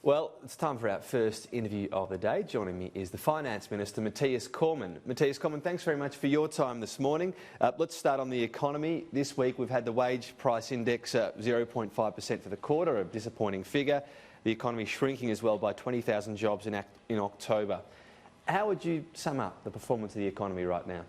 Well, it's time for our first interview of the day. Joining me is the Finance Minister, Mathias Cormann. Mathias Cormann, thanks very much for your time this morning. Let's start on the economy. This week we've had the wage price index 0.5% for the quarter, a disappointing figure. The economy shrinking as well by 20,000 jobs in October. How would you sum up the performance of the economy right now?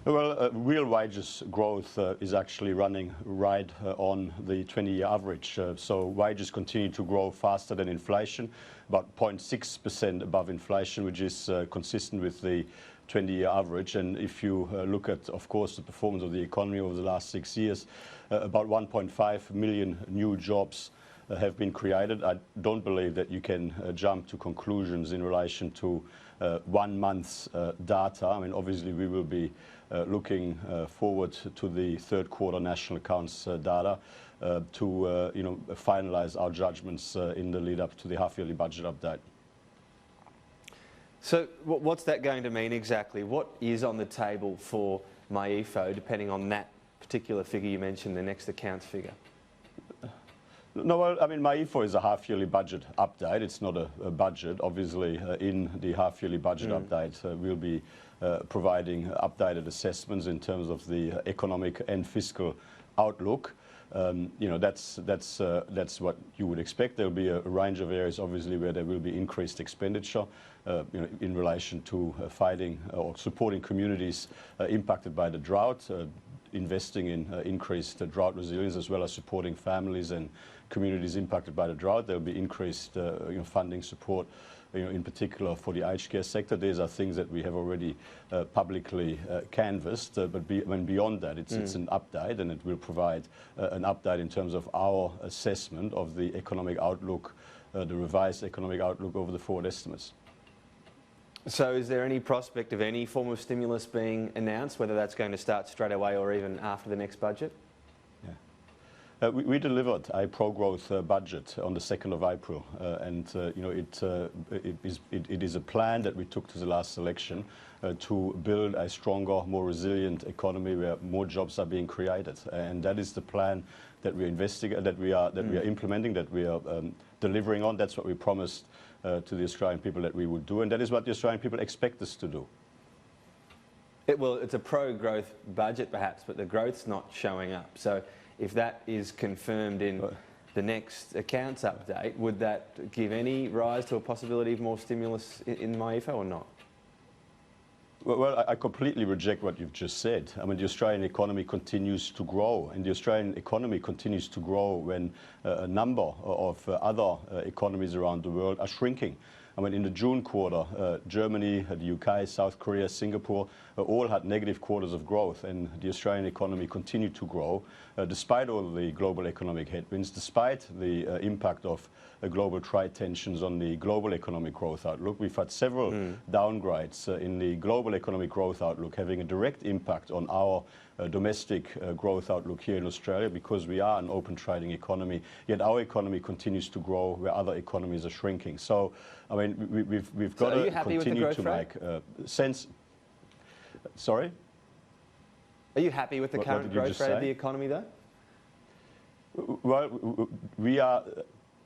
Well, real wages growth is actually running right on the 20-year average. So wages continue to grow faster than inflation, about 0.6% above inflation, which is consistent with the 20-year average. And if you look at, of course, the performance of the economy over the last 6 years, about 1.5 million new jobs have been created. I don't believe that you can jump to conclusions in relation to 1 month's data. I mean, obviously, we will be looking forward to the third quarter national accounts data to finalise our judgments in the lead up to the half-yearly budget update. So what's that going to mean exactly? What is on the table for MyEFO, depending on that particular figure you mentioned, the next accounts figure? No, well, I mean, MyEFO is a half-yearly budget update. It's not a budget. Obviously, in the half-yearly budget update, we'll be providing updated assessments in terms of the economic and fiscal outlook. That's what you would expect. There'll be a range of areas, obviously, where there will be increased expenditure, in relation to fighting or supporting communities impacted by the drought, investing in increased drought resilience, as well as supporting families and communities impacted by the drought. There will be increased funding support, in particular for the aged care sector. These are things that we have already publicly canvassed, but beyond that, it's an update, and it will provide an update in terms of our assessment of the economic outlook, the revised economic outlook over the forward estimates. So is there any prospect of any form of stimulus being announced, whether that's going to start straight away or even after the next budget? Yeah. We delivered a pro-growth budget on the 2nd of April, and it is a plan that we took to the last election to build a stronger, more resilient economy where more jobs are being created, and that is the plan that we're we are implementing, that we are delivering on. That's what we promised to the Australian people that we would do, and that is what the Australian people expect us to do. It's a pro-growth budget perhaps, but the growth's not showing up. So if that is confirmed in the next accounts update, would that give any rise to a possibility of more stimulus in MyEFO or not? Well, I completely reject what you've just said. I mean, the Australian economy continues to grow, and the Australian economy continues to grow when a number of other economies around the world are shrinking. I mean, in the June quarter, Germany, the UK, South Korea, Singapore, all had negative quarters of growth, and the Australian economy continued to grow despite all the global economic headwinds, despite the impact of global trade tensions on the global economic growth outlook. We've had several downgrades in the global economic growth outlook, having a direct impact on our domestic growth outlook here in Australia, because we are an open trading economy, yet our economy continues to grow where other economies are shrinking. So, I mean, we've got to continue to make sense. Sorry? Are you happy with the current growth rate of the economy, though? Well, we are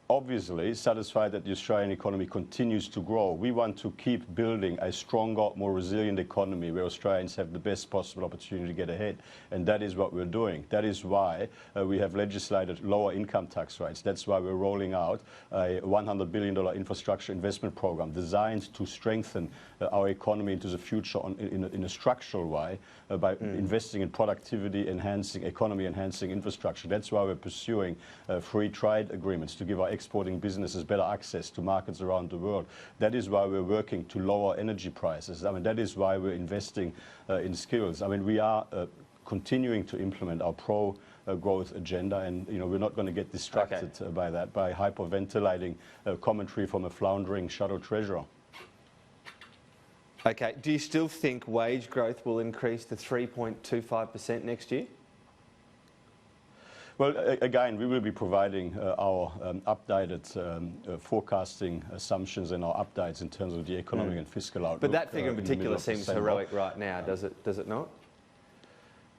obviously satisfied that the Australian economy continues to grow. We want to keep building a stronger, more resilient economy where Australians have the best possible opportunity to get ahead, and that is what we're doing. That is why we have legislated lower income tax rates. That's why we're rolling out a $100 billion infrastructure investment program designed to strengthen our economy into the future in a structural way by investing in productivity enhancing, economy enhancing infrastructure. That's why we're pursuing free trade agreements to give our exporting businesses better access to markets around the world. That is why we're working to lower energy prices. I mean, that is why we're investing in skills. I mean, we are continuing to implement our pro-growth agenda, and we're not going to get distracted by that, by hyperventilating commentary from a floundering shadow treasurer. Okay. Do you still think wage growth will increase to 3.25% next year? Well, again, we will be providing our updated forecasting assumptions and our updates in terms of the economic and fiscal outlook. But that figure in particular seems heroic right now, does it not?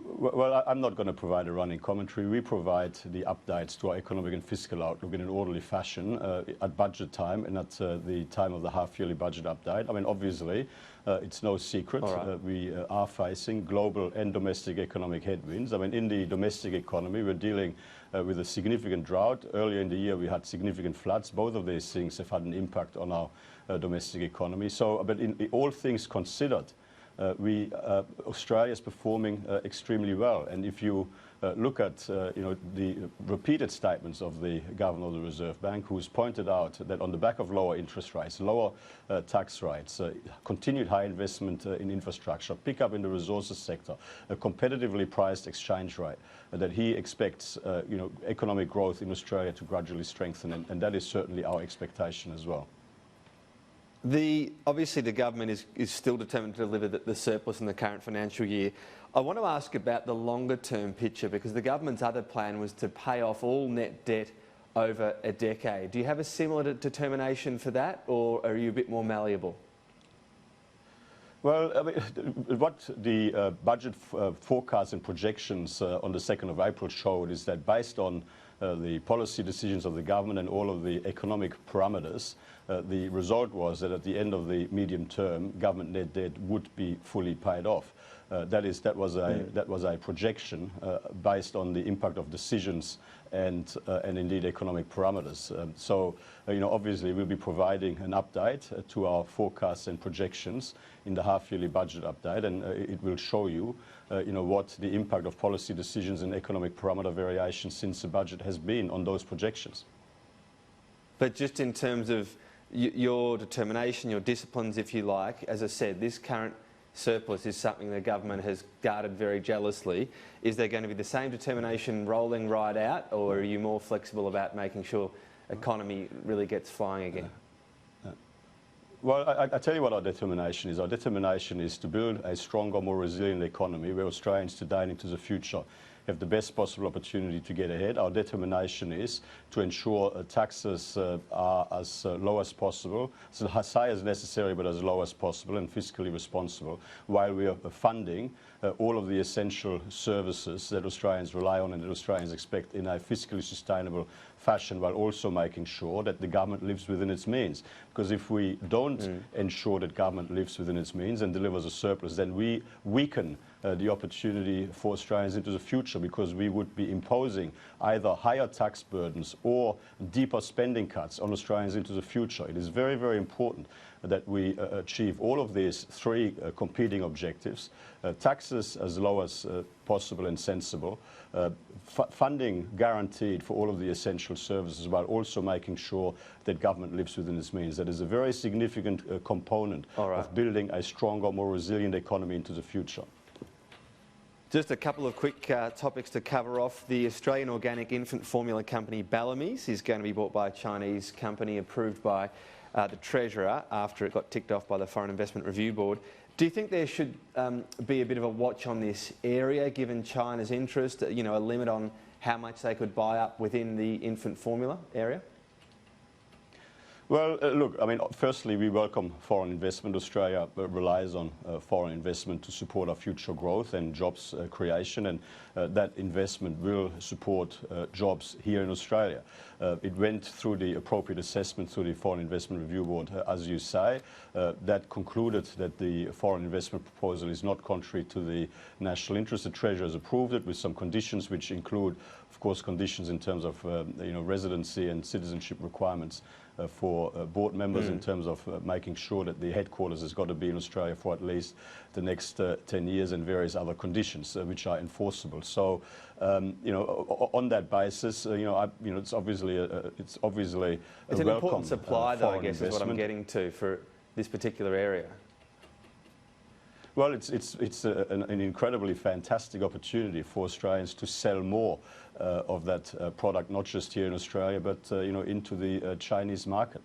Well, I'm not going to provide a running commentary. We provide the updates to our economic and fiscal outlook in an orderly fashion at budget time and at the time of the half-yearly budget update. I mean, obviously, it's no secret we are facing global and domestic economic headwinds. I mean, in the domestic economy, we're dealing with a significant drought. Earlier in the year, we had significant floods. Both of these things have had an impact on our domestic economy. So, but in all things considered, Australia is performing extremely well, and if you look at the repeated statements of the Governor of the Reserve Bank, who's pointed out that on the back of lower interest rates, lower tax rates, continued high investment in infrastructure, pick up in the resources sector, a competitively priced exchange rate, that he expects economic growth in Australia to gradually strengthen, and that is certainly our expectation as well. Obviously, the government is still determined to deliver the surplus in the current financial year. I want to ask about the longer-term picture, because the government's other plan was to pay off all net debt over a decade. Do you have a similar determination for that, or are you a bit more malleable? Well, I mean, what the budget forecasts and projections on the 2nd of April showed is that based on the policy decisions of the government and all of the economic parameters, the result was that at the end of the medium term, government net debt would be fully paid off. That was a projection based on the impact of decisions and indeed economic parameters. So, obviously we'll be providing an update to our forecasts and projections in the half-yearly budget update, and it will show you, what the impact of policy decisions and economic parameter variations since the budget has been on those projections. But just in terms of your determination, your disciplines, if you like, as I said, this current surplus is something the government has guarded very jealously. Is there going to be the same determination rolling right out, or are you more flexible about making sure economy really gets flying again? Well, I tell you what our determination is. Our determination is to build a stronger, more resilient economy where Australians today and into the future have the best possible opportunity to get ahead. Our determination is to ensure taxes are as low as possible, so as high as necessary but as low as possible, and fiscally responsible, while we are funding all of the essential services that Australians rely on and that Australians expect in a fiscally sustainable fashion, while also making sure that the government lives within its means. Because if we don't ensure that government lives within its means and delivers a surplus, then we weaken the opportunity for Australians into the future, because we would be imposing either higher tax burdens or deeper spending cuts on Australians into the future. It is very, very important that we achieve all of these three competing objectives: taxes as low as possible and sensible, funding guaranteed for all of the essential services, while also making sure that government lives within its means. That is a very significant component of building a stronger, more resilient economy into the future. Just a couple of quick topics to cover off. The Australian organic infant formula company Bellamy's is going to be bought by a Chinese company, approved by the Treasurer after it got ticked off by the Foreign Investment Review Board. Do you think there should be a bit of a watch on this area, given China's interest, a limit on how much they could buy up within the infant formula area? Well, look, I mean, firstly, we welcome foreign investment. Australia relies on foreign investment to support our future growth and jobs creation, and that investment will support jobs here in Australia. It went through the appropriate assessment through the Foreign Investment Review Board, as you say. That concluded that the foreign investment proposal is not contrary to the national interest. The Treasurer has approved it with some conditions, which include, of course, conditions in terms of residency and citizenship requirements for board members, in terms of making sure that the headquarters has got to be in Australia for at least the next 10 years, and various other conditions which are enforceable. So, on that basis, it's obviously it's an important supply, though, I guess, is what I'm getting to for this particular area. Well, it's an incredibly fantastic opportunity for Australians to sell more of that product, not just here in Australia, but into the Chinese market.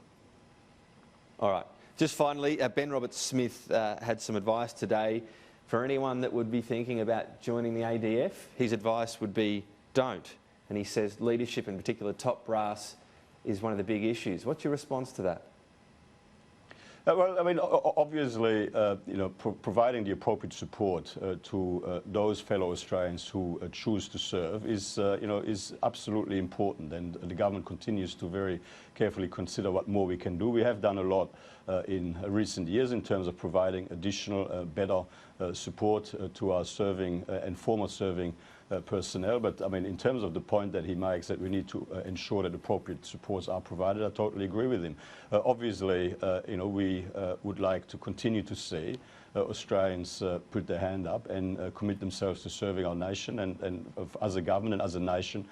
All right. Just finally, Ben Roberts-Smith had some advice today for anyone that would be thinking about joining the ADF. His advice would be don't. And he says leadership, in particular top brass, is one of the big issues. What's your response to that? Well, I mean, obviously, providing the appropriate support to those fellow Australians who choose to serve is absolutely important, and the government continues to very carefully consider what more we can do. We have done a lot in recent years in terms of providing additional, better support to our serving and former serving personnel. But I mean, in terms of the point that he makes, that we need to ensure that appropriate supports are provided, I totally agree with him. Obviously, we would like to continue to see Australians put their hand up and commit themselves to serving our nation. And as a government and as a nation,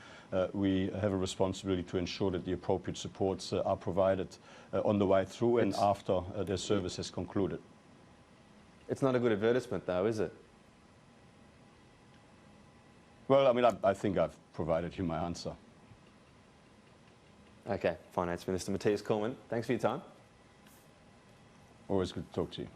we have a responsibility to ensure that the appropriate supports are provided on the way through and after their service has concluded. It's not a good advertisement, though, is it? Well, I mean, I think I've provided you my answer. Okay, Finance Minister Mathias Cormann, thanks for your time. Always good to talk to you.